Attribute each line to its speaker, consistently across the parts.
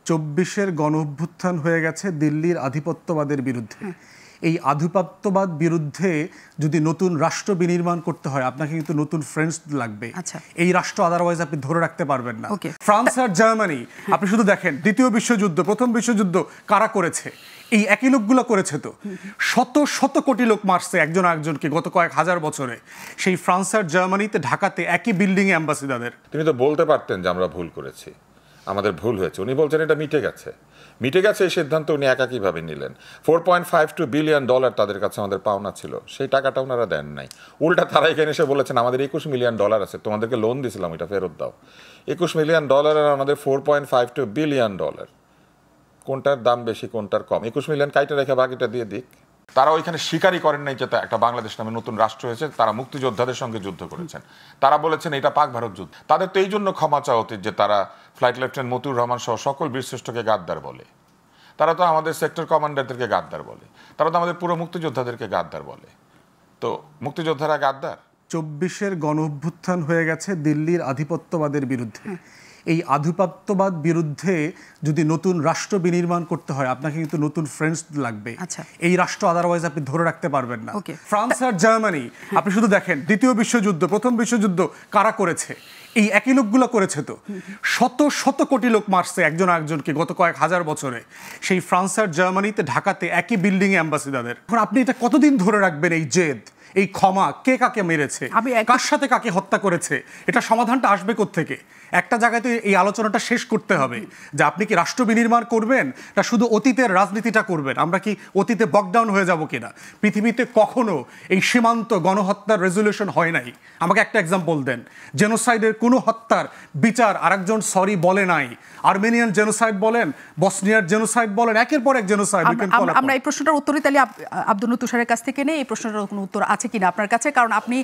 Speaker 1: 24-এর গণঅভ্যুত্থান হয়ে গেছে দিল্লির আধিপত্যবাদের বিরুদ্ধে। এই আধিপত্যবাদ বিরুদ্ধে যদি নতুন রাষ্ট্র বিনির্মাণ করতে হয় আপনাকে কিন্তু নতুন ফ্রেন্ডস লাগবে। এই রাষ্ট্র আদারওয়াইজ আপনি ধরে রাখতে পারবেন না। ফ্রান্স আর জার্মানি আপনি শুধু দেখেন দ্বিতীয় বিশ্বযুদ্ধ প্রথম বিশ্বযুদ্ধ কারা করেছে, এই একই লোকগুলো করেছে। তো শত শত কোটি লোক মারছে একজন আরেকজনকে গত কয়েক হাজার বছরে। সেই ফ্রান্স আর জার্মানিতে ঢাকাতে একই বিল্ডিং এ অ্যাম্বাসিডারদের।
Speaker 2: তিনি তো বলতে পারতেন যে আমরা ভুল করেছি, আমাদের ভুল হয়েছে। উনি বলছেন এটা মিটে গেছে। এই সিদ্ধান্ত উনি একাকীভাবে নিলেন। $4.52 বিলিয়ন তাদের কাছে আমাদের পাওনা ছিল, সেই টাকাটা ওনারা দেন নাই। উল্টা তারা এখানে এসে বলেছেন আমাদের $21 মিলিয়ন আছে, তোমাদেরকে লোন দিয়েছিলাম এটা ফেরত দাও। $21 মিলিয়ন আর আমাদের $4.52 বিলিয়ন, কোনটার দাম বেশি কোনটার কম? 21 মিলিয়ন কাইটা রেখে বাকিটা দিয়ে দিক। তারা ওইখানে স্বীকারই করেন নাই যে একটা বাংলাদেশ নামে নতুন রাষ্ট্র হয়েছে, তারা মুক্তিযোদ্ধাদের সঙ্গে যুদ্ধ করেছেন। তারা বলেছেন এটা পাক ভারত যুদ্ধ। তাদের তো এই জন্য ক্ষমা চাওয়া উচিত যে তারা ফ্লাইট লেফটেন্যান্ট মতিউর রহমান সহ সকল বীরশ্রেষ্ঠকে গাদ্দার বলে। তারা তো আমাদের সেক্টর কমান্ডারদেরকে গাদ্দার বলে। তারা তো আমাদের পুরো মুক্তিযোদ্ধাদেরকে গাদ্দার বলে। তো মুক্তিযোদ্ধারা গাদ্দার।
Speaker 1: 24-এর গণঅভ্যুত্থান হয়ে গেছে দিল্লির আধিপত্যবাদের বিরুদ্ধে। এই আধিপত্যবাদ বিরুদ্ধে যদি নতুন রাষ্ট্র বিনির্মাণ করতে হয় আপনাকে কিন্তু নতুন ফ্রেন্ডস লাগবে। এই রাষ্ট্র আদারওয়াইজ আপনি ধরে রাখতে পারবেন না। ফ্রান্স আর জার্মানি আপনি শুধু দেখেন দ্বিতীয় বিশ্বযুদ্ধ প্রথম বিশ্বযুদ্ধ কারা করেছে, এই একই লোকগুলো করেছে। তো শত শত কোটি লোক মারছে একজন আরেকজনকে গত কয়েক হাজার বছরে। সেই ফ্রান্স আর জার্মানিতে ঢাকাতে একই বিল্ডিং এ অ্যাম্বাসিডারদের। এখন আপনি এটা কতদিন ধরে রাখবেন? এই জেদ, এই ক্ষমা, কে কাকে মেরেছে, কার সাথে কাকে হত্যা করেছে, এটা সমাধানটা আসবে কোত্থেকে? একটা জায়গাতে এই আলোচনাটা শেষ করতে হবে যে আপনি কি রাষ্ট্র বিনির্মাণ করবেন না শুধু অতীতের রাজনীতিটা করবেন। আমরা কি অতীতে বকডাউন হয়ে যাব কিনা? পৃথিবীতে কখনো এই সীমান্ত গণহত্যার রেজলিউশন হয় নাই। আমাকে একটা এক্সাম্পল দেন। জেনোসাইডের কোনো হত্যার বিচার আরেকজন সরি বলে নাই। আর্মেনিয়ান জেনোসাইড বলেন, বসনিয়ার জেনোসাইড বলেন, একের পর এক জেনোসাইড।
Speaker 3: আমরা এই প্রশ্নটার উত্তরই তাহলে আব্দুল তুষারের কাছ থেকে নেই। এই প্রশ্নটার কোনো উত্তর আছে কিনা আপনার কাছে? কারণ আপনি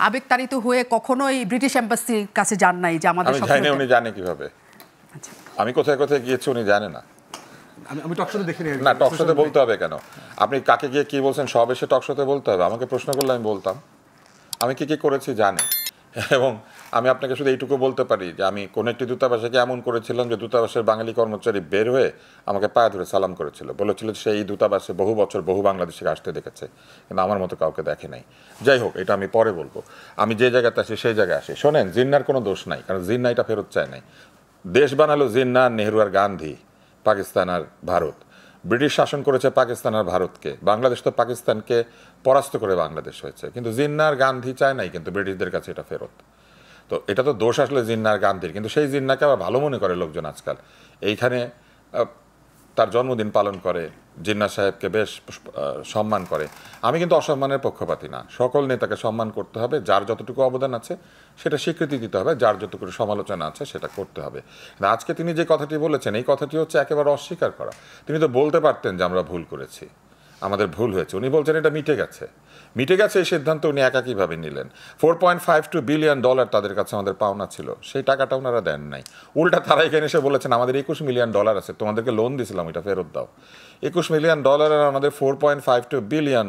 Speaker 3: আবেগতাড়িত হয়ে কখনোই ব্রিটিশ এম্বাসির কাছে যান নাই যে আমাদের
Speaker 2: উনি জানে কিভাবে আমি কোথায় কোথায় গিয়েছি উনি জানে না।
Speaker 1: আমি টকশোতে দেখিনি
Speaker 2: না, টকশোতে বলতে হবে কেন? আপনি কাকে গিয়ে কি বলছেন সব এসে টকশোতে বলতে হবে? আমাকে প্রশ্ন করলে আমি বলতাম আমি কি কি করেছি জানে। এবং আমি আপনাকে শুধু এইটুকু বলতে পারি যে আমি কোনো একটি দূতাবাসে এমন করেছিলাম যে দূতাবাসের বাঙালি কর্মচারী বের হয়ে আমাকে পায়ে ধরে সালাম করেছিল, বলেছিল সেই দূতাবাসে বহু বছর বহু বাংলাদেশিকে আসতে দেখেছে, কিন্তু আমার মতো কাউকে দেখে নাই। যাই হোক, এটা আমি পরে বলবো। আমি যে জায়গাতে আসি সেই জায়গায় আসি। শোনেন, জিন্নার কোনো দোষ নাই, কারণ জিন্না এটা ফেরত চায় নাই। দেশ বানালো জিন্না, নেহরু আর গান্ধী, পাকিস্তান আর ভারত। ব্রিটিশ শাসন করেছে পাকিস্তান আর ভারতকে। বাংলাদেশ তো পাকিস্তানকে পরাস্ত করে বাংলাদেশ হয়েছে, কিন্তু জিন্না আর গান্ধী চায় নাই কিন্তু ব্রিটিশদের কাছে এটা ফেরত। তো এটা তো দোষ আসলে জিন্না আর গান্ধীর, কিন্তু সেই জিন্নাকে আবার ভালো মনে করে লোকজন আজকাল। এইখানে তার জন্মদিন পালন করে, জিন্না সাহেবকে বেশ সম্মান করে। আমি কিন্তু অসম্মানের পক্ষপাতী না। সকল নেতাকে সম্মান করতে হবে, যার যতটুকু অবদান আছে সেটা স্বীকৃতি দিতে হবে, যার যতটুকু সমালোচনা আছে সেটা করতে হবে। আজকে তিনি যে কথাটি বলেছেন এই কথাটি হচ্ছে একেবারে অস্বীকার করা। তিনি তো বলতে পারতেন যে আমরা ভুল করেছি, আমাদের ভুল হয়েছে। উনি বলছেন এটা মিটে গেছে। এই সিদ্ধান্ত উনি একাকীভাবে নিলেন। $4.52 বিলিয়ন তাদের কাছে আমাদের পাওনা ছিল, সেই টাকাটা ওনারা দেন নাই। উল্টা তারা এখানে এসে বলেছেন আমাদের $21 মিলিয়ন আছে, তোমাদেরকে লোন দিয়েছিলাম এটা ফেরত দাও। $21 মিলিয়ন আর আমাদের $4.52 বিলিয়ন,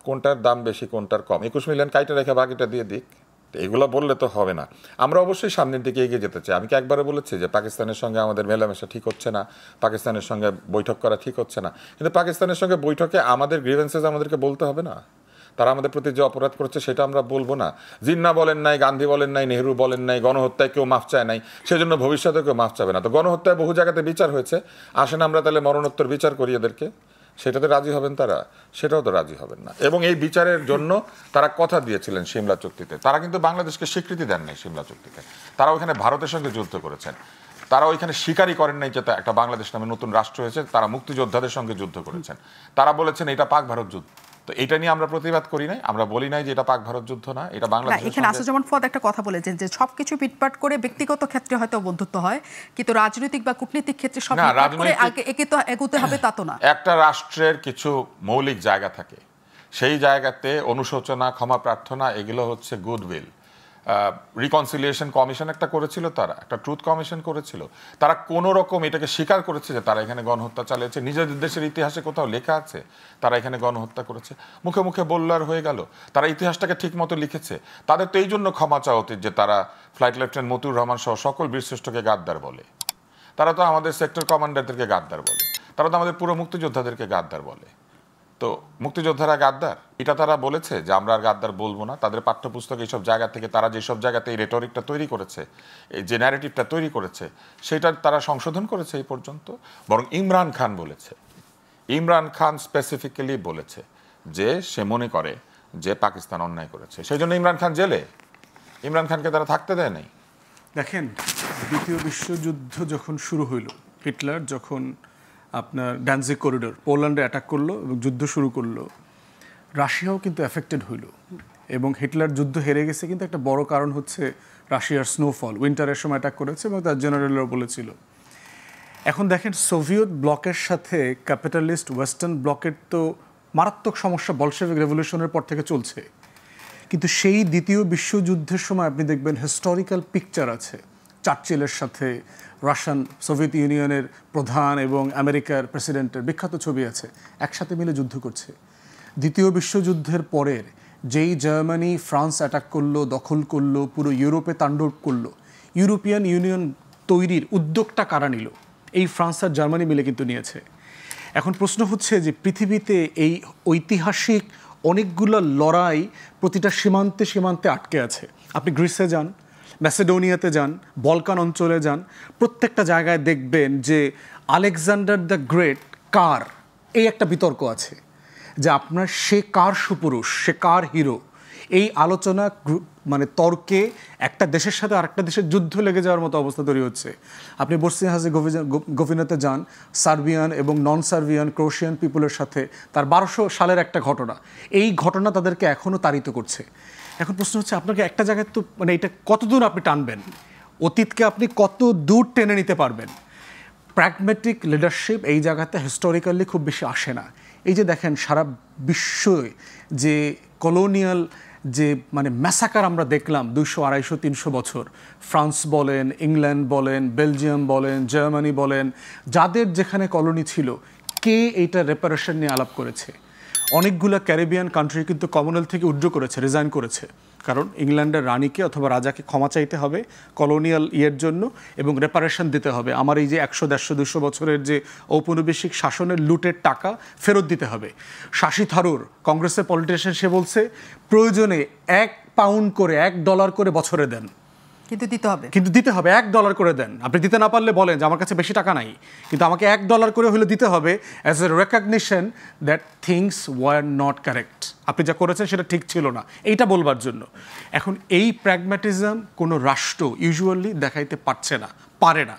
Speaker 2: কোনটার দাম বেশি কোনটার কম? 21 মিলিয়ন কাইটা রেখে বাকিটা দিয়ে দিক। এগুলো বললে তো হবে না। আমরা অবশ্যই সামনের দিকে এগিয়ে যেতে চাই। আমি কি একবারে বলেছি যে পাকিস্তানের সঙ্গে আমাদের মেলামেশা ঠিক হচ্ছে না, পাকিস্তানের সঙ্গে বৈঠক করা ঠিক হচ্ছে না? কিন্তু পাকিস্তানের সঙ্গে বৈঠকে আমাদের গ্রিভেন্সেস আমাদেরকে বলতে হবে না? তারা আমাদের প্রতি যে অপরাধ করছে সেটা আমরা বলবো না? জিন্না বলেন নাই, গান্ধী বলেন নাই, নেহরু বলেন নাই, গণহত্যায় কেউ মাফ চায় নাই, সেজন্য ভবিষ্যতে কেউ মাফ চাবে না। তো গণহত্যায় বহু জায়গাতে বিচার হয়েছে, আসেন আমরা তাহলে মরণোত্তর বিচার করি এদেরকে। সেটাতে রাজি হবেন তারা? সেটাও তো রাজি হবেন না। এবং এই বিচারের জন্য তারা কথা দিয়েছিলেন সিমলা চুক্তিতে। তারা কিন্তু বাংলাদেশকে স্বীকৃতি দেন নাই সিমলা চুক্তিতে। তারা ওইখানে ভারতের সঙ্গে যুদ্ধ করেছেন। তারা ওইখানে স্বীকারই করেন নাই যে একটা বাংলাদেশ নামে নতুন রাষ্ট্র হয়েছে। তারা মুক্তিযোদ্ধাদের সঙ্গে যুদ্ধ করেছেন। তারা বলেছেন এটা পাক ভারত যুদ্ধ। তো এটা নিয়ে আমরা প্রতিবাদ করি নাই, আমরা বলি নাই যে এটা পাক ভারত যুদ্ধ না, এটা বাংলাদেশ।
Speaker 3: এখানে আসিফুজ্জামান ফুয়াদ একটা কথা বলেছেন যে সবকিছু পিটপাট করে ব্যক্তিগত ক্ষেত্রে হয়তো বন্ধুত্ব হয়, কিন্তু রাজনৈতিক বা কূটনৈতিক ক্ষেত্রে সব এগোতে হবে তা তো না।
Speaker 2: একটা রাষ্ট্রের কিছু মৌলিক জায়গা থাকে, সেই জায়গাতে অনুশোচনা, ক্ষমা প্রার্থনা, এগুলো হচ্ছে গুডউইল। রিকনসিলিয়েশন কমিশন একটা করেছিল, তারা একটা ট্রুথ কমিশন করেছিল। তারা কোনো রকম এটাকে স্বীকার করেছে যে তারা এখানে গণহত্যা চালিয়েছে। নিজেদের দেশের ইতিহাসে কোথাও লেখা আছে তারা এখানে গণহত্যা করেছে? মুখে মুখে বলল আর হয়ে গেল? তারা ইতিহাসটাকে ঠিক মতো লিখেছে। তাদের তো এই জন্য ক্ষমা চাওয়া উচিত যে তারা ফ্লাইট লেফটেন্যান্ট মতিউর রহমান সহ সকল বীরশ্রেষ্ঠকে গাদ্দার বলে। তারা তো আমাদের সেক্টর কমান্ডারদেরকে গাদ্দার বলে, তারা তো আমাদের পুরো মুক্তিযোদ্ধাদেরকে গাদ্দার বলে। তো মুক্তিযোদ্ধারা গাদ্দার এটা তারা বলেছে যে আমরা আর গাদ্দার বলবো না। তাদের পাঠ্যপুস্তক এইসব জায়গা থেকে তারা যেসব জায়গাতে এই রেটরিকটা তৈরি করেছে, এই যে ন্যারেটিভটা তৈরি করেছে, সেটা তারা সংশোধন করেছে এই পর্যন্ত। বরং ইমরান খান বলেছে, ইমরান খান স্পেসিফিক্যালি বলেছে যে সে মনে করে যে পাকিস্তান অন্যায় করেছে, সেই জন্য ইমরান খান জেলে। ইমরান খানকে তারা থাকতে দেয় নাই।
Speaker 1: দেখেন, দ্বিতীয় বিশ্বযুদ্ধ যখন শুরু হইল, হিটলার যখন আপনার ড্যানজিগ করিডোর পোল্যান্ডে অ্যাটাক করলো এবং যুদ্ধ শুরু করলো, রাশিয়াও কিন্তু এফেক্টেড হইল। এবং হিটলার যুদ্ধ হেরে গেছে কিন্তু একটা বড় কারণ হচ্ছে রাশিয়ার স্নোফল, উইন্টারের সময় অ্যাটাক করেছে এবং তার জেনারেলরাও বলেছিল। এখন দেখেন, সোভিয়েত ব্লকের সাথে ক্যাপিটালিস্ট ওয়েস্টার্ন ব্লকের তো মারাত্মক সমস্যা বলশেভিক রেভলিউশনের পর থেকে চলছে। কিন্তু সেই দ্বিতীয় বিশ্বযুদ্ধের সময় আপনি দেখবেন হিস্টোরিক্যাল পিকচার আছে চার্চিলের সাথে রাশিয়ান সোভিয়েত ইউনিয়নের প্রধান এবং আমেরিকার প্রেসিডেন্টের বিখ্যাত ছবি আছে, একসাথে মিলে যুদ্ধ করছে। দ্বিতীয় বিশ্বযুদ্ধের পরের যেই জার্মানি ফ্রান্স অ্যাটাক করলো, দখল করলো, পুরো ইউরোপে তাণ্ডব করলো, ইউরোপিয়ান ইউনিয়ন তৈরির উদ্যোগটা কারা নিল? এই ফ্রান্স আর জার্মানি মিলে কিন্তু নিয়েছে। এখন প্রশ্ন হচ্ছে যে পৃথিবীতে এই ঐতিহাসিক অনেকগুলো লড়াই প্রতিটা সীমান্তে সীমান্তে আটকে আছে। আপনি গ্রিসে যান, ম্যাসেডোনিয়াতে যান, বলকান অঞ্চলে যান, প্রত্যেকটা জায়গায় দেখবেন যে আলেকজান্ডার দ্য গ্রেট কার, এই একটা বিতর্ক আছে যে আপনার সে কার সুপুরুষ, সে কার হিরো। এই আলোচনা মানে তর্কে একটা দেশের সাথে আরেকটা দেশের যুদ্ধ লেগে যাওয়ার মতো অবস্থা তৈরি হচ্ছে। আপনি বসনিয়া হার্জেগোভিনাতে যান, সার্বিয়ান এবং নন সার্বিয়ান ক্রোয়েশিয়ান পিপলের সাথে তার 1200 সালের একটা ঘটনা, এই ঘটনা তাদেরকে এখনও তাড়িত করছে। এখন প্রশ্ন হচ্ছে আপনাকে একটা জায়গায় তো মানে এটা কতদূর আপনি টানবেন, অতীতকে আপনি কত দূর টেনে নিতে পারবেন? প্র্যাগম্যাটিক লিডারশিপ এই জায়গাতে হিস্টোরিক্যালি খুব বেশি আসে না। এই যে দেখেন সারা বিশ্বয়ে যে কলোনিয়াল যে মানে ম্যাসাকার আমরা দেখলাম 200, 250, 300 বছর, ফ্রান্স বলেন, ইংল্যান্ড বলেন, বেলজিয়াম বলেন, জার্মানি বলেন, যাদের যেখানে কলোনি ছিল, কে এইটা রেপারেশন নিয়ে আলাপ করেছে? অনেকগুলো ক্যারিবিয়ান কান্ট্রি কিন্তু কমনওয়েলথ থেকে উইথড্র করেছে, রিজাইন করেছে, কারণ ইংল্যান্ডের রানীকে অথবা রাজাকে ক্ষমা চাইতে হবে কলোনিয়াল ইয়ের জন্য এবং রেপারেশন দিতে হবে। আমার এই যে 100, 150, 200 বছরের যে ঔপনিবেশিক শাসনের লুটের টাকা ফেরত দিতে হবে। শশী থারুর কংগ্রেসের পলিটিশিয়ান, সে বলছে প্রয়োজনে $1 করে $1 করে বছরে দেন,
Speaker 3: কিন্তু দিতে হবে,
Speaker 1: কিন্তু দিতে হবে $1 করে দেন। আপনি দিতে না পারলে বলেন যে আমার কাছে বেশি টাকা নাই, কিন্তু আমাকে $1 করে হলে দিতে হবে as a recognition that things were not correct, আপনি যা করেছেন সেটা ঠিক ছিল না, এইটা বলবার জন্য। এখন এই প্র্যাগম্যাটিজম কোনো রাষ্ট্র ইউজুয়ালি দেখাইতে পারছে না, পারে না।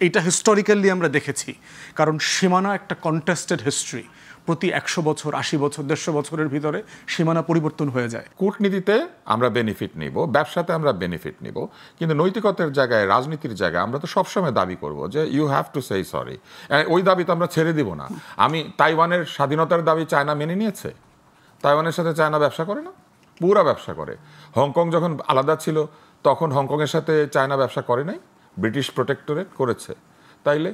Speaker 1: এটা হিস্টোরিক্যালি আমরা দেখেছি, কারণ সীমানা একটা কন্টেস্টেড হিস্ট্রি। প্রতি 100 বছর, 80 বছর, 150 বছরের ভিতরে সীমানা পরিবর্তন হয়ে যায়।
Speaker 2: কূটনীতিতে আমরা বেনিফিট নিব, ব্যবসাতে আমরা বেনিফিট নিব, কিন্তু নৈতিকতার জায়গায়, রাজনীতির জায়গায় আমরা তো সবসময় দাবি করব যে ইউ হ্যাভ টু সেই সরি। ওই দাবি তো আমরা ছেড়ে দিব না। আমি তাইওয়ানের স্বাধীনতার দাবি চায়না মেনে নিয়েছে, তাইওয়ানের সাথে চায়না ব্যবসা করে না, পুরা ব্যবসা করে। হংকং যখন আলাদা ছিল তখন হংকংয়ের সাথে চায়না ব্যবসা করে নাই, ব্রিটিশ প্রোটেক্টরেট করেছে। তাইলে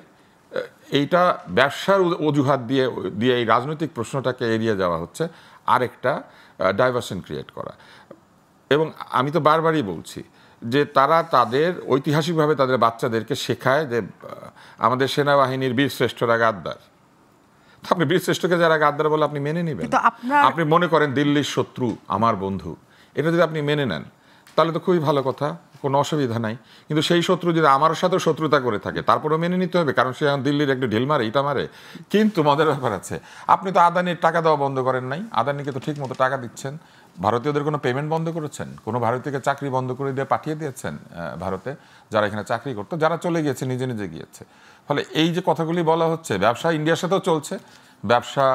Speaker 2: এইটা ব্যবসার অজুহাত দিয়ে দিয়ে এই রাজনৈতিক প্রশ্নটাকে এড়িয়ে যাওয়া হচ্ছে আরেকটা ডাইভার্সন ক্রিয়েট করা। এবং আমি তো বারবারই বলছি যে তারা তাদের ঐতিহাসিকভাবে তাদের বাচ্চাদেরকে শেখায় যে আমাদের সেনাবাহিনীর বীরশ্রেষ্ঠরা গাদ্দার। আপনি বীরশ্রেষ্ঠকে যারা গাদ্দার বলে আপনি মেনে নেবেন? আপনি মনে করেন দিল্লির শত্রু আমার বন্ধু, এটা যদি আপনি মেনে নেন তাহলে তো খুবই ভালো কথা, কোনো অসুবিধা নাই। কিন্তু সেই শত্রু যদি আমার সাথেও শত্রুতা করে থাকে তারপরেও মেনে নিতে হবে, কারণ সে এখন দিল্লির একটু ঢিল মারে, ইটা মারে। কিন্তু মজার ব্যাপার আছে, আপনি তো আদানির টাকা দেওয়া বন্ধ করেন নাই, আদানিকে তো ঠিক মতো টাকা দিচ্ছেন। ভারতীয়দের কোনো পেমেন্ট বন্ধ করেছেন? কোনো ভারতীয়কে চাকরি বন্ধ করে দিয়ে পাঠিয়ে দিয়েছেন ভারতে, যারা এখানে চাকরি করতো, যারা চলে গিয়েছে নিজে নিজে গিয়েছে। ফলে এই যে কথাগুলি বলা হচ্ছে, ব্যবসা ইন্ডিয়ার সাথেও চলছে, ব্যবসা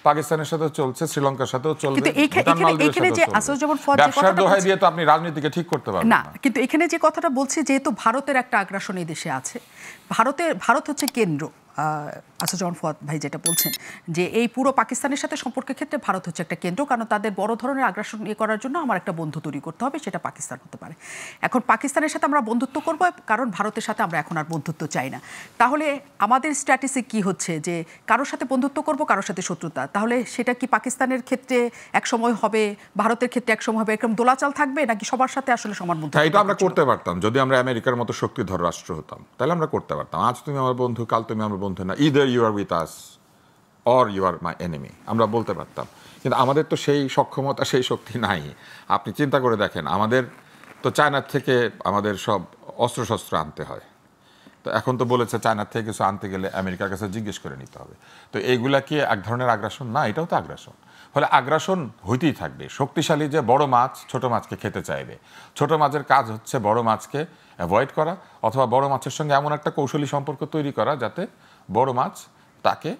Speaker 2: পাকিস্তানের সাথেও চলছে, শ্রীলঙ্কার সাথেও চলবে, ব্যবসার দোহাই দিয়ে তো আপনি রাজনীতিকে ঠিক করতে পারবেন না।
Speaker 3: কিন্তু এখানে যে কথাটা বলছি, যেহেতু ভারতের একটা আগ্রাসন এই দেশে আছে, ভারত হচ্ছে কেন্দ্র, আচ্ছা, জন ফুয়াদ ভাই যেটা বলছেন যে এই পুরো পাকিস্তানের সাথে সম্পর্কের ক্ষেত্রে ভারত হচ্ছে একটা কেন্দ্র, কারণ তাদের বড় ধরনের আগ্রাসন করার জন্য আমার একটা বন্ধু তৈরি করতে হবে, সেটা পাকিস্তান হতে পারে। এখন পাকিস্তানের সাথে আমরা বন্ধুত্ব করব কারণ ভারতের সাথে আমরা এখন আর বন্ধুত্ব চাই না। তাহলে আমাদের স্ট্র্যাটেজি কি হচ্ছে যে কারোর সাথে বন্ধুত্ব করব, কারোর সাথে শত্রুতা? তাহলে সেটা কি পাকিস্তানের ক্ষেত্রে এক সময় হবে, ভারতের ক্ষেত্রে এক সময় হবে, এরকম দোলাচাল থাকবে, নাকি সবার সাথে আসলে সমান বন্ধুত্ব?
Speaker 2: এটা আমরা করতে পারতাম যদি আমরা আমেরিকার মতো শক্তিধর রাষ্ট্র হতাম, তাহলে আমরা করতে পারতাম। আজ তুমি আমার বন্ধু, কাল তুমি আমার বন্ধু না, either you are with us or you are my enemy, আমরা বলতে পারতাম। কিন্তু আমাদের তো সেই সক্ষমতা, সেই শক্তি নাই। আপনি চিন্তা করে দেখেন, আমাদের তো চায়নার থেকে আমাদের সব অস্ত্রশস্ত্র আনতে হয়। তো এখন তো বলেছে চায়নার থেকে কিছু আনতে গেলে আমেরিকার কাছে জিজ্ঞেস করে নিতে হবে। তো এইগুলা কি এক ধরনের আগ্রাসন না? এটাও তো আগ্রাসন। ফলে আগ্রাসন হইতেই থাকবে। শক্তিশালী যে বড় মাছ ছোট মাছকে খেতে চাইবে, ছোট মাছের কাজ হচ্ছে বড় মাছকে অ্যাভয়েড করা, অথবা বড় মাছের সঙ্গে এমন একটা কৌশলী সম্পর্ক তৈরি করা যাতে বড় মাছ তাকে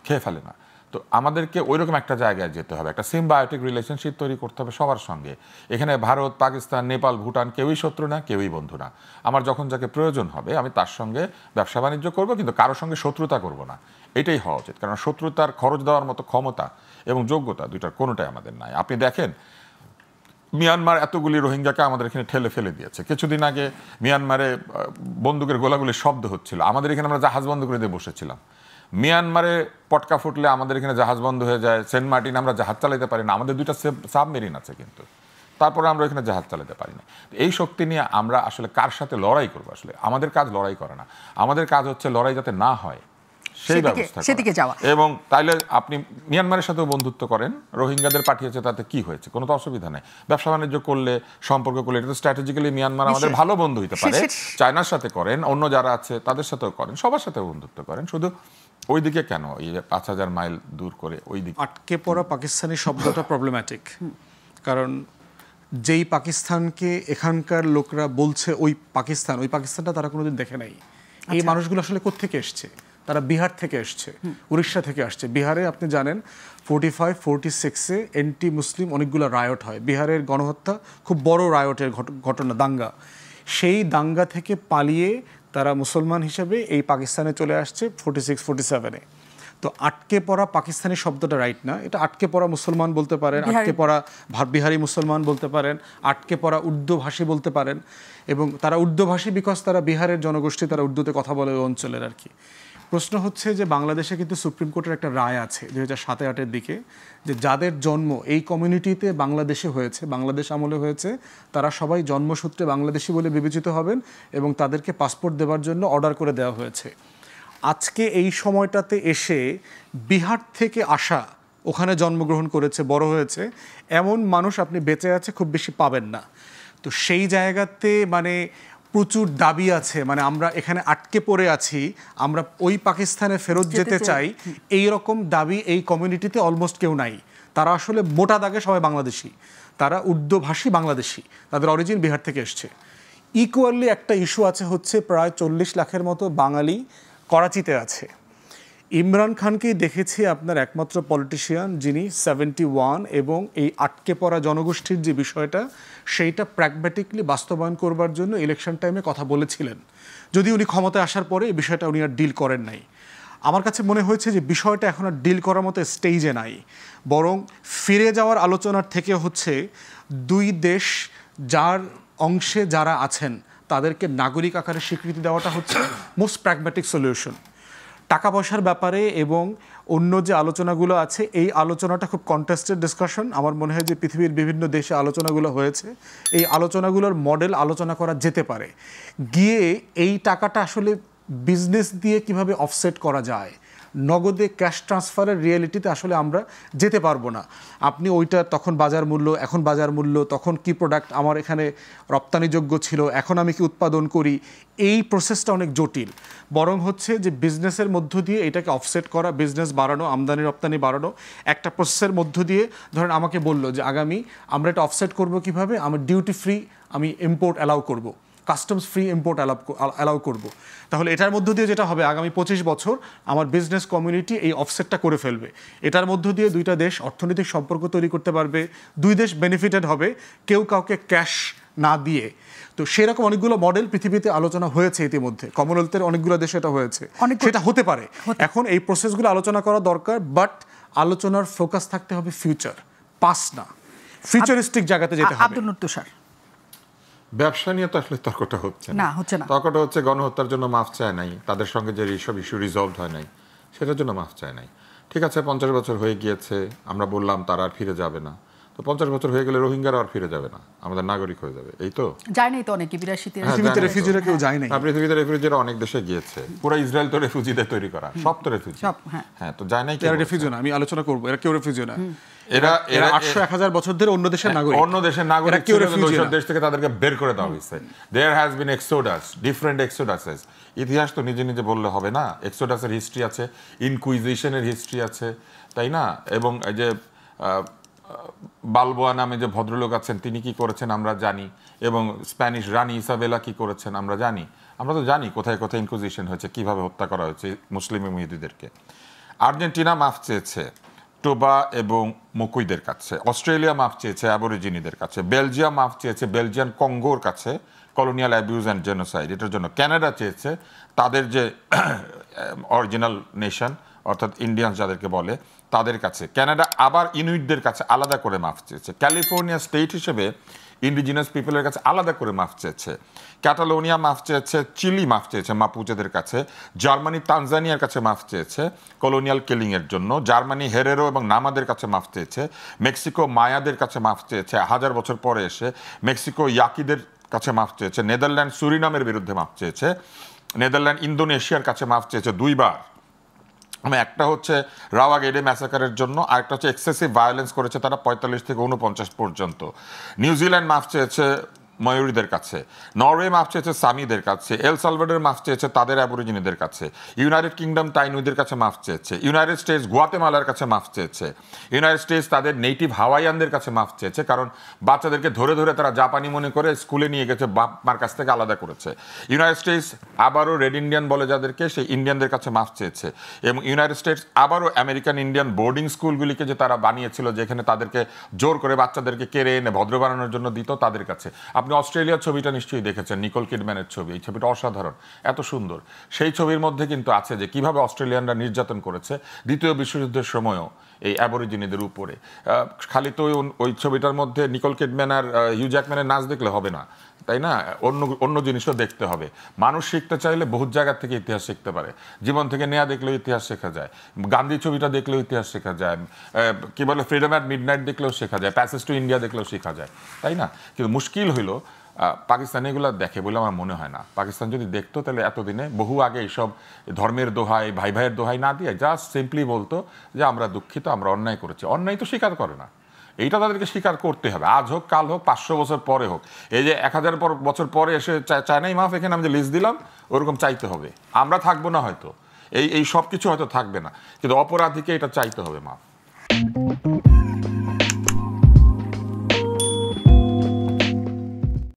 Speaker 2: খেয়ে ফেলে না। তো আমাদেরকে ওইরকম একটা জায়গায় যেতে হবে, একটা সিম্বায়োটিক রিলেশনশিপ তৈরি করতে হবে সবার সঙ্গে। এখানে ভারত, পাকিস্তান, নেপাল, ভুটান কেউই শত্রু না, কেউই বন্ধু না। আমার যখন যাকে প্রয়োজন হবে আমি তার সঙ্গে ব্যবসা বাণিজ্য করবো, কিন্তু কারোর সঙ্গে শত্রুতা করব না। এটাই হওয়া উচিত, কারণ শত্রুতার খরচ দেওয়ার মতো ক্ষমতা এবং যোগ্যতা দুইটার কোনোটাই আমাদের নাই। আপনি দেখেন মিয়ানমার এতগুলি রোহিঙ্গাকে আমাদের এখানে ঠেলে ফেলে দিয়েছে। কিছুদিন আগে মিয়ানমারে বন্দুকের গোলাগুলির শব্দ হচ্ছিল, আমাদের এখানে আমরা জাহাজ বন্ধ করে দিয়ে বসেছিলাম। মিয়ানমারে পটকা ফুটলে আমাদের এখানে জাহাজ বন্ধ হয়ে যায়। সেন্ট মার্টিন আমরা জাহাজ চালাতে পারি না, আমাদের দুইটা সাবমেরিন আছে, কিন্তু তারপরে আমরা এখানে জাহাজ চালাতে পারি না। এই শক্তি নিয়ে আমরা আসলে কার সাথে লড়াই করবো? আসলে আমাদের কাজ লড়াই করে না, আমাদের কাজ হচ্ছে লড়াই যাতে না হয় সেই ব্যবস্থা
Speaker 3: সেদিকে যাওয়া।
Speaker 2: এবং তাইলে আপনি মিয়ানমারের সাথেও বন্ধুত্ব করেন, রোহিঙ্গাদের পাঠিয়েছে, তাতে কি হয়েছে? কোনো তো অসুবিধা নেই। ব্যবসা বাণিজ্য করলে, সম্পর্ক করলে, এটা তো স্ট্র্যাটেজিক্যালি মিয়ানমার আমাদের ভালো বন্ধু হতে পারে। চায়নার সাথে করেন, অন্য যারা আছে তাদের সাথেও করেন, সবার সাথে বন্ধুত্ব করেন। শুধু ওইদিকে কেন, এই ৫,০০০ মাইল দূর করে ওইদিকে
Speaker 1: আটকে পড়া পাকিস্তানি শব্দটা প্রবলেম্যাটিক। কারণ যেই পাকিস্তানকে এখানকার লোকরা বলছে ওই পাকিস্তানটা তারা কোনোদিন দেখে নাই। এই মানুষগুলো আসলে কোত্থেকে এসছে? তারা বিহার থেকে এসছে, উড়িষ্যা থেকে আসছে। বিহারে আপনি জানেন 45-46-এ এন্টি মুসলিম অনেকগুলো রায়ট হয়। বিহারের গণহত্যা খুব বড় রায়টের ঘটনা, দাঙ্গা। সেই দাঙ্গা থেকে পালিয়ে তারা মুসলমান হিসেবে এই পাকিস্তানে চলে আসছে 46-47-এ। তো আটকে পড়া পাকিস্তানি শব্দটা রাইট না, এটা আটকে পড়া মুসলমান বলতে পারেন, আটকে পড়া বিহারি মুসলমান বলতে পারেন, আটকে পড়া উর্দুভাষী বলতে পারেন। এবং তারা উর্দুভাষী বিকজ তারা বিহারের জনগোষ্ঠী, তারা উর্দুতে কথা বলে ওই অঞ্চলের আর কি। প্রশ্ন হচ্ছে যে বাংলাদেশে কিন্তু সুপ্রিম কোর্টের একটা রায় আছে 2007-08-এর দিকে, যে যাদের জন্ম এই কমিউনিটিতে বাংলাদেশে হয়েছে, বাংলাদেশ আমলে হয়েছে, তারা সবাই জন্মসূত্রে বাংলাদেশি বলে বিবেচিত হবেন এবং তাদেরকে পাসপোর্ট দেওয়ার জন্য অর্ডার করে দেওয়া হয়েছে। আজকে এই সময়টাতে এসে বিহার থেকে আসা, ওখানে জন্মগ্রহণ করেছে, বড় হয়েছে, এমন মানুষ আপনি বেঁচে আছে খুব বেশি পাবেন না। তো সেই জায়গাতে মানে প্রচুর দাবি আছে, মানে আমরা এখানে আটকে পড়ে আছি, আমরা ওই পাকিস্তানে ফেরত যেতে চাই, এই রকম দাবি এই কমিউনিটিতে অলমোস্ট কেউ নাই। তারা আসলে মোটা দাগে সবাই বাংলাদেশি, তারা উর্দুভাষী বাংলাদেশি, তাদের অরিজিন বিহার থেকে এসছে। ইকুয়ালি একটা ইস্যু আছে হচ্ছে প্রায় 40 লাখের মতো বাঙালি করাচিতে আছে। ইমরান খানকেই দেখেছি আপনার একমাত্র পলিটিশিয়ান যিনি 71 এবং এই আটকে পড়া জনগোষ্ঠীর যে বিষয়টা সেইটা প্র্যাগম্যাটিকলি বাস্তবায়ন করবার জন্য ইলেকশন টাইমে কথা বলেছিলেন। যদি উনি ক্ষমতায় আসার পরে এই বিষয়টা উনি আর ডিল করেন নাই। আমার কাছে মনে হয়েছে যে বিষয়টা এখন আর ডিল করার মতো স্টেজে নাই, বরং ফিরে যাওয়ার আলোচনার থেকে হচ্ছে দুই দেশ যার অংশে যারা আছেন তাদেরকে নাগরিক আকারে স্বীকৃতি দেওয়াটা হচ্ছে মোস্ট প্র্যাগম্যাটিক সলিউশন। টাকা পয়সার ব্যাপারে এবং অন্য যে আলোচনাগুলো আছে, এই আলোচনাটা খুব কন্টেস্টেড ডিসকাশন। আমার মনে হয় যে পৃথিবীর বিভিন্ন দেশে আলোচনাগুলো হয়েছে, এই আলোচনাগুলোর মডেল আলোচনা করা যেতে পারে। গিয়ে এই টাকাটা আসলে বিজনেস দিয়ে কিভাবে অফসেট করা যায়, নগদে ক্যাশ ট্রান্সফারের রিয়েলিটিতে আসলে আমরা যেতে পারবো না। আপনি ওইটা তখন বাজার মূল্য, এখন বাজার মূল্য, তখন কি প্রোডাক্ট আমার এখানে রপ্তানিযোগ্য ছিল, এখন আমি কি উৎপাদন করি, এই প্রসেসটা অনেক জটিল। বরং হচ্ছে যে বিজনেসের মধ্য দিয়ে এটাকে অফসেট করা, বিজনেস বাড়ানো, আমদানি রপ্তানি বাড়ানো, একটা প্রসেসের মধ্য দিয়ে ধরেন আমাকে বললো যে আগামী আমরা এটা অফসেট করবো কিভাবে, আমার ডিউটি ফ্রি আমি ইম্পোর্ট অ্যালাউ করবো, কাস্টমস ফ্রি ইম্পোর্ট অ্যালাউ করব। তাহলে এটার মধ্য দিয়ে যেটা হবে, আগামী 25 বছর আমার বিজনেস কমিউনিটি এই অফসেটটা করে ফেলবে। এটার মধ্য দিয়ে দুইটা দেশ অর্থনৈতিক সম্পর্ক তৈরি করতে পারবে, দুই দেশ বেনিফিটেড হবে, কেউ কাউকে ক্যাশ না দিয়ে। তো সেরকম অনেকগুলো মডেল পৃথিবীতে আলোচনা হয়েছে ইতিমধ্যে, কমনওয়েলথের অনেকগুলো দেশে এটা হয়েছে, সেটা হতে পারে। এখন এই প্রসেসগুলো আলোচনা করা দরকার, বাট আলোচনার ফোকাস থাকতে হবে ফিউচার, পাস না, ফিউচারিস্টিক জায়গাতে যেতে হবে।
Speaker 3: আব্দুল নূর তুষার,
Speaker 2: ব্যবসা নিয়ে তো আসলে তর্কটা হচ্ছে না, তর্কটা হচ্ছে গণহত্যার জন্য মাফ চায় নাই, তাদের সঙ্গে যে এইসব ইস্যু রিজলভ হয় নাই সেটার জন্য মাফ চায় নাই। ঠিক আছে, 50 বছর হয়ে গিয়েছে, আমরা বললাম তারা আর ফিরে যাবে না, তো 50 বছর হয়ে গেলে রোহিঙ্গারা আর ফিরে যাবে না, আমাদের নাগরিক হয়ে যাবে, এই তো যায় নাই তো অনেকে।
Speaker 3: 82-83
Speaker 1: রেফিউজিরা কেউ যায় নাই,
Speaker 2: পৃথিবীতে রেফিউজিরা অনেক দেশে গিয়েছে, পুরো ইসরায়েল তো রেফিউজিদের তৈরি করা, সব তো রেফিউজি। হ্যাঁ, তো যায় নাই,
Speaker 1: এরা রেফিউজি না, আমি আলোচনা করব, এরা কেউ রেফিউজি না, এরা 800-1000 বছর ধরে অন্য দেশের নাগরিক,
Speaker 2: অন্য দেশের নাগরিক, কেউ রেফিউজি না, দেশ থেকে তাদেরকে বের করে দেওয়া হয়েছে। There has been exodus, different exoduses. ইতিহাস তো নিজে নিজে বললে হবে না, এক্সোডাসের হিস্ট্রি আছে, ইনকুইজিশনের হিস্ট্রি আছে, তাই না? এবং এই যে বালবোয়া নামে যে ভদ্রলোক আছেন তিনি কি করেছেন আমরা জানি, এবং স্প্যানিশ রানী ইসাবেলা কি করেছেন আমরা জানি। আমরা তো জানি কোথায় কোথায় ইনকুইজিশন হয়েছে, কিভাবে হত্যা করা হয়েছে মুসলিম ইহুদিদেরকে। আর্জেন্টিনা মাফ চেয়েছে টোবা এবং মকুইদের কাছে, অস্ট্রেলিয়া মাফ চেয়েছে অ্যাবরিজিনিদের কাছে, বেলজিয়াম মাফ চেয়েছে বেলজিয়ান কঙ্গোর কাছে কলোনিয়াল অ্যাবিউজ অ্যান্ড জেনোসাইড, এটার জন্য। কানাডা চেয়েছে তাদের যে অরিজিনাল নেশন অর্থাৎ ইন্ডিয়ান যাদেরকে বলে তাদের কাছে। কানাডা আবার ইনুইটদের কাছে আলাদা করে মাফ চেয়েছে। ক্যালিফোর্নিয়া স্টেট হিসেবে ইন্ডিজিনাস পিপলের কাছে আলাদা করে মাফ চেয়েছে। ক্যাটালোনিয়া মাফ চেয়েছে, চিলি মাফ চেয়েছে মাপুচেদের কাছে, জার্মানি তানজানিয়ার কাছে মাফ চেয়েছে কলোনিয়াল কিলিংয়ের জন্য, জার্মানি হেরেরো এবং নামাদের কাছে মাফ চেয়েছে, মেক্সিকো মায়াদের কাছে মাফ চেয়েছে 1000 বছর পরে এসে, মেক্সিকো ইয়াকিদের কাছে মাফ চেয়েছে, নেদারল্যান্ড সুরিনামের বিরুদ্ধে মাফ চেয়েছে, নেদারল্যান্ড ইন্দোনেশিয়ার কাছে মাফ চেয়েছে 2 বার। একটা হচ্ছে রাওয়াগেডে ম্যাসাকারের জন্য, আরেকটা হচ্ছে এক্সেসিভ ভায়োলেন্স করেছে তারা 45 থেকে 49 পর্যন্ত। নিউজিল্যান্ড মাফ চেয়েছে ময়ূরীদের কাছে, নরওয়ে মাফ চেয়েছে সামিদের কাছে, এল সালভাডোর মাফ চেয়েছে তাদের অ্যাবরিজিনিদের কাছে, ইউনাইটেড কিংডম তাইনুইদের কাছে মাফ চেয়েছে, ইউনাইটেড স্টেটস গুয়াতেমালার কাছে মাফ চেয়েছে, ইউনাইটেড স্টেটস তাদের নেটিভ হাওয়াইয়ানদের কাছে মাফ চেয়েছে, কারণ বাচ্চাদেরকে ধরে ধরে তারা জাপানি মনে করে স্কুলে নিয়ে গেছে, বাপ মার কাছ থেকে আলাদা করেছে। ইউনাইটেড স্টেটস আবারও রেড ইন্ডিয়ান বলে যাদেরকে, সেই ইন্ডিয়ানদের কাছে মাফ চেয়েছে। এবং ইউনাইটেড স্টেটস আবারও আমেরিকান ইন্ডিয়ান বোর্ডিং স্কুলগুলিকে যে তারা বানিয়েছিল, যেখানে তাদেরকে জোর করে বাচ্চাদেরকে কেড়ে এনে ভদ্র বানানোর জন্য দিত, তাদের কাছে। আপনি অস্ট্রেলিয়ার ছবিটা নিশ্চয়ই দেখেছেন, নিকোল কিডম্যানের ছবি, এই ছবিটা অসাধারণ, এত সুন্দর। সেই ছবির মধ্যে কিন্তু আছে যে কিভাবে অস্ট্রেলিয়ানরা নির্যাতন করেছে দ্বিতীয় বিশ্বযুদ্ধের সময়ও এই অ্যাবরিজিনিদের উপরে। খালি তো ওই ছবিটার মধ্যে নিকোল কিডম্যান আর হিউ জ্যাকম্যানের নাচ দেখলে হবে না, তাই না? অন্য জিনিসও দেখতে হবে। মানুষ শিখতে চাইলে বহুত জায়গার থেকে ইতিহাস শিখতে পারে। জীবন থেকে নেয়া দেখলেও ইতিহাস শেখা যায়, গান্ধী ছবিটা দেখলেও ইতিহাস শেখা যায়, কি বলে ফ্রিডম অ্যাট মিডনাইট দেখলেও শেখা যায়, প্যাসেজ টু ইন্ডিয়া দেখলেও শেখা যায়, তাই না? কিন্তু মুশকিল হইল পাকিস্তান এগুলো দেখে বলে আমার মনে হয় না। পাকিস্তান যদি দেখতো তাহলে এতদিনে বহু আগে এইসব ধর্মের দোহাই ভাই ভাইয়ের দোহাই না দিয়ে জাস্ট সিম্পলি বলতো যে আমরা দুঃখিত, আমরা অন্যায় করেছি। অন্যায় তো স্বীকার করে না, এইটা তাদেরকে স্বীকার করতে হবে, আজ হোক কাল হোক 500 বছর পরে হোক। এই যে 1000 বছর পরে এসে চায়নাই মাফ, এখানে আমি যে লিস্ট দিলাম ওরকম চাইতে হবে। আমরা থাকবো না হয়তো, এই সব কিছু হয়তো থাকবে না, কিন্তু অপরাধীকে এটা চাইতে হবে মাফ।